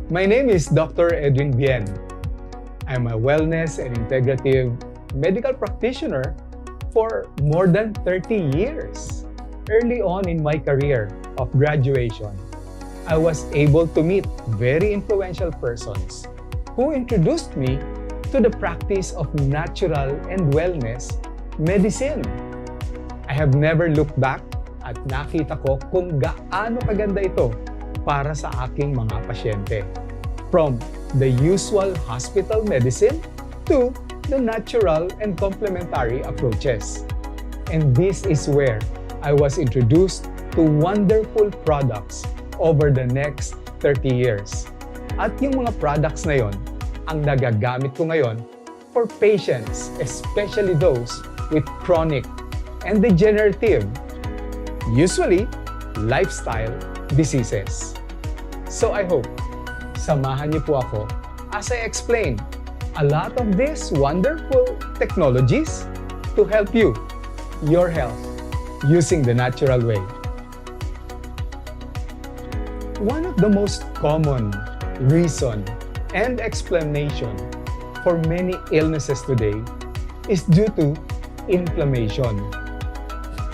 My name is Dr. Edwin Bien. I'm a wellness and integrative medical practitioner for more than 30 years. Early on in my career of graduation, I was able to meet very influential persons who introduced me to the practice of natural and wellness medicine. I have never looked back at nakita ko kung gaano kaganda ito para sa aking mga pasyente. From the usual hospital medicine to the natural and complementary approaches. And this is where I was introduced to wonderful products over the next 30 years. At yung mga products na yon ang nagagamit ko ngayon for patients, especially those with chronic and degenerative, usually lifestyle diseases. So I hope samahan niyo po ako as I explain a lot of these wonderful technologies to help you, your health, using the natural way. One of the most common reason and explanation for many illnesses today is due to inflammation.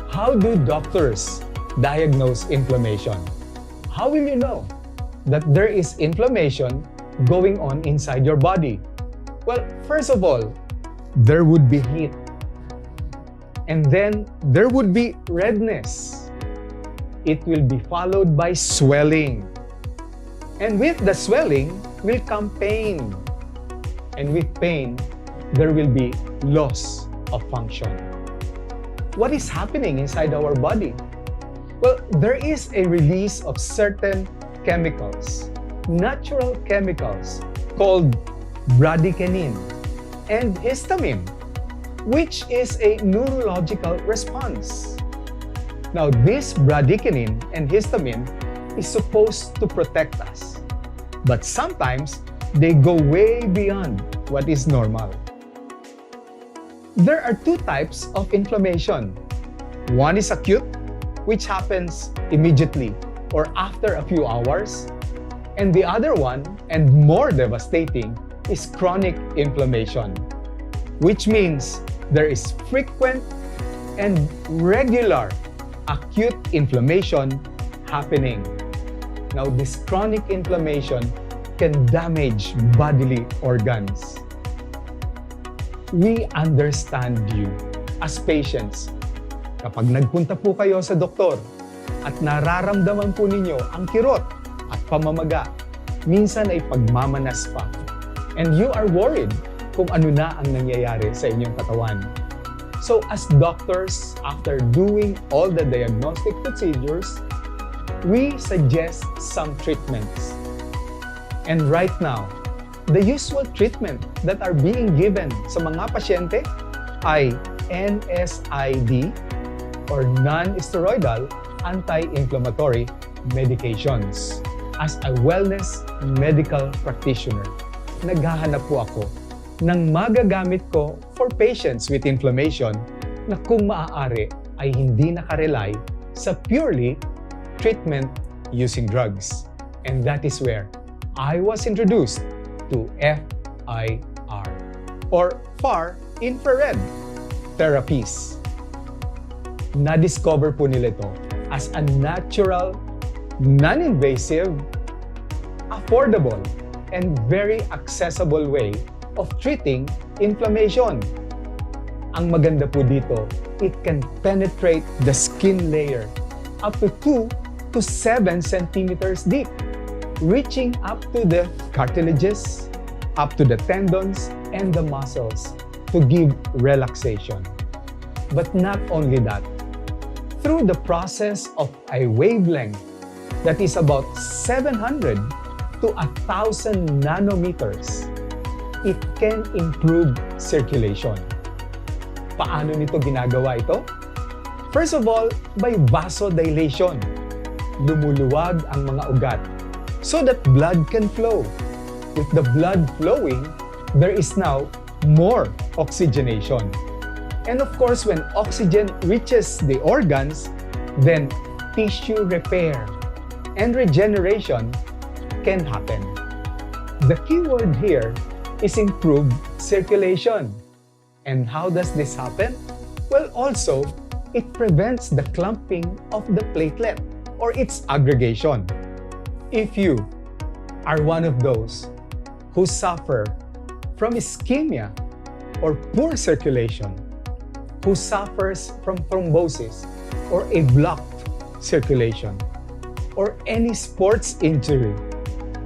How do doctors diagnose inflammation? How will you know that there is inflammation going on inside your body? Well, first of all, there would be heat. And then there would be redness. It will be followed by swelling. And with the swelling will come pain. And with pain, there will be loss of function. What is happening inside our body? Well, there is a release of certain chemicals, natural chemicals called bradykinin and histamine, which is a neurological response. Now, this bradykinin and histamine is supposed to protect us, but sometimes they go way beyond what is normal. There are two types of inflammation. One is acute, which happens immediately or after a few hours. And the other one, and more devastating, is chronic inflammation, which means there is frequent and regular acute inflammation happening. Now, this chronic inflammation can damage bodily organs. We understand you as patients. Kapag nagpunta po kayo sa doktor at nararamdaman po ninyo ang kirot at pamamaga, minsan ay pagmamanas pa. And you are worried kung ano na ang nangyayari sa inyong katawan. So as doctors, after doing all the diagnostic procedures, we suggest some treatments. And right now, the usual treatment that are being given sa mga pasyente ay NSAID or non-steroidal anti-inflammatory medications. As a wellness medical practitioner, naghahanap po ako ng magagamit ko for patients with inflammation na kung maaari ay hindi nakarely sa purely treatment using drugs. And that is where I was introduced to FIR or FAR infrared therapies. Na-discover po nila ito as a natural, non-invasive, affordable, and very accessible way of treating inflammation. Ang maganda po dito, it can penetrate the skin layer up to 2 to 7 centimeters deep, reaching up to the cartilages, up to the tendons and the muscles to give relaxation. But not only that, through the process of a wavelength that is about 700 to 1,000 nanometers, it can improve circulation. Paano nito ginagawa ito? First of all, by vasodilation. Lumuluwag ang mga ugat so that blood can flow. With the blood flowing, there is now more oxygenation. And of course, when oxygen reaches the organs, then tissue repair and regeneration can happen. The key word here is improved circulation. And how does this happen? Well, also, it prevents the clumping of the platelet or its aggregation. If you are one of those who suffer from ischemia or poor circulation, who suffers from thrombosis or a blocked circulation, or any sports injury,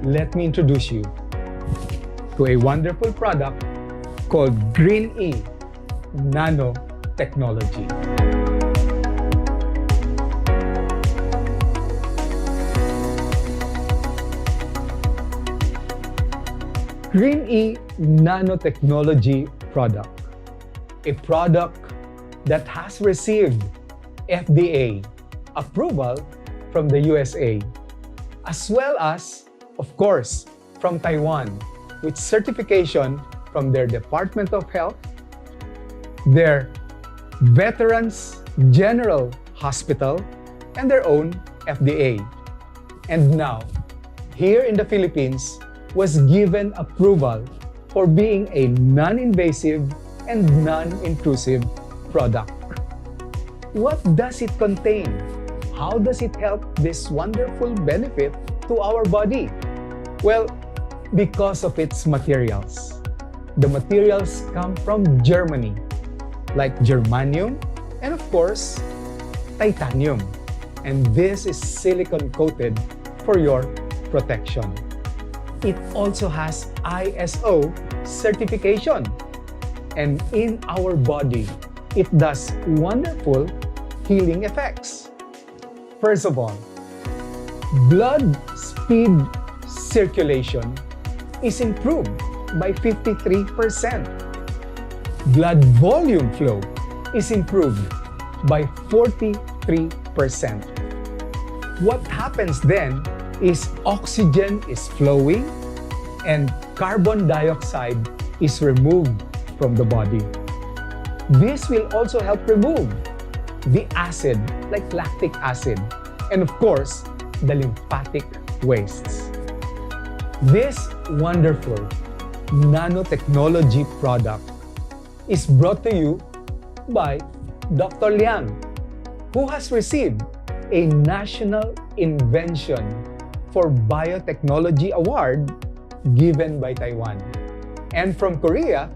let me introduce you to a wonderful product called Green E Nano Technology. Green E Nanotechnology product, a product that has received FDA approval from the USA, as well as, of course, from Taiwan, with certification from their Department of Health, their Veterans General Hospital, and their own FDA. And now, here in the Philippines, was given approval for being a non-invasive and non-intrusive product. What does it contain? How does it help this wonderful benefit to our body? Well, because of its materials. The materials come from Germany, like germanium and of course, titanium. And this is silicone-coated for your protection. It also has ISO certification. And in our body, it does wonderful healing effects. First of all, blood speed circulation is improved by 53%. Blood volume flow is improved by 43%. What happens then is oxygen is flowing and carbon dioxide is removed from the body. This will also help remove the acid, like lactic acid, and of course, the lymphatic wastes. This wonderful nanotechnology product is brought to you by Dr. Liang, who has received a National Invention for Biotechnology Award given by Taiwan. And from Korea,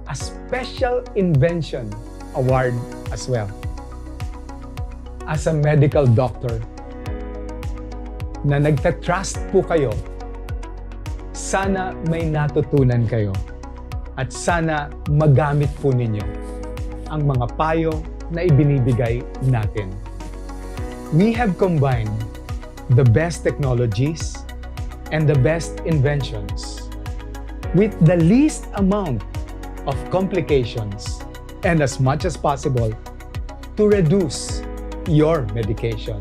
a Special Invention Award as well. As a medical doctor, na nagtatrust po kayo, sana may natutunan kayo at sana magamit po ninyo ang mga payo na ibinibigay natin. We have combined the best technologies and the best inventions with the least amount of complications and as much as possible to reduce your medication.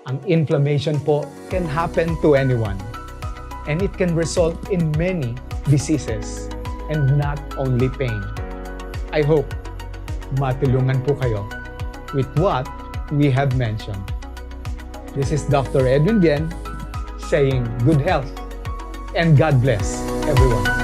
Ang inflammation po can happen to anyone and it can result in many diseases and not only pain. I hope matulungan po kayo with what we have mentioned. This is Dr. Edwin saying good health and God bless everyone.